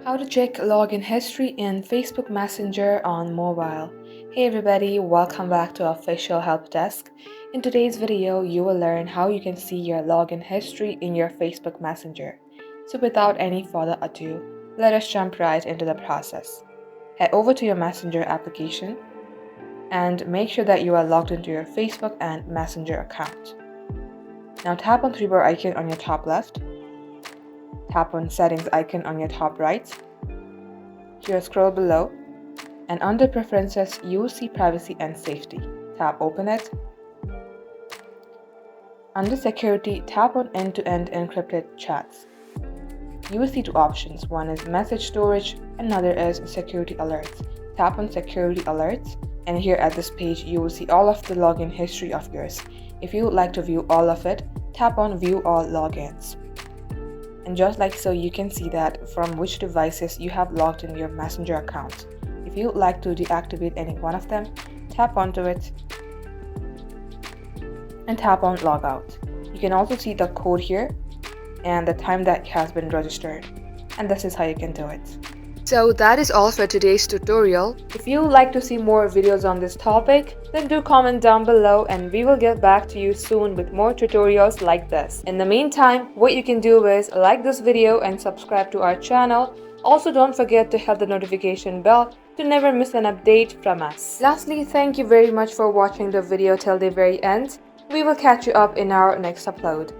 How to check login history in Facebook Messenger on mobile. Hey everybody, welcome back to Official Help Desk. In today's video, you will learn how you can see your login history in your Facebook Messenger. So without any further ado, let us jump right into the process. Head over to your Messenger application and make sure that you are logged into your Facebook and Messenger account. Now tap on three-bar icon on your top left. Tap on settings icon on your top right. Here scroll below and under preferences you will see privacy and safety. Tap open it. Under security, tap on end-to-end encrypted chats. You will see two options. One is message storage, another is security alerts. Tap on security alerts and here at this page you will see all of the login history of yours. If you would like to view all of it, tap on view all logins. And just like so, you can see that from which devices you have logged in your Messenger account. If you would like to deactivate any one of them, tap onto it and tap on logout. You can also see the code here and the time that has been registered. And this is how you can do it. So that is all for today's tutorial. If you would like to see more videos on this topic, then do comment down below and we will get back to you soon with more tutorials like this. In the meantime, what you can do is like this video and subscribe to our channel. Also, don't forget to hit the notification bell to never miss an update from us. Lastly, thank you very much for watching the video till the very end. We will catch you up in our next upload.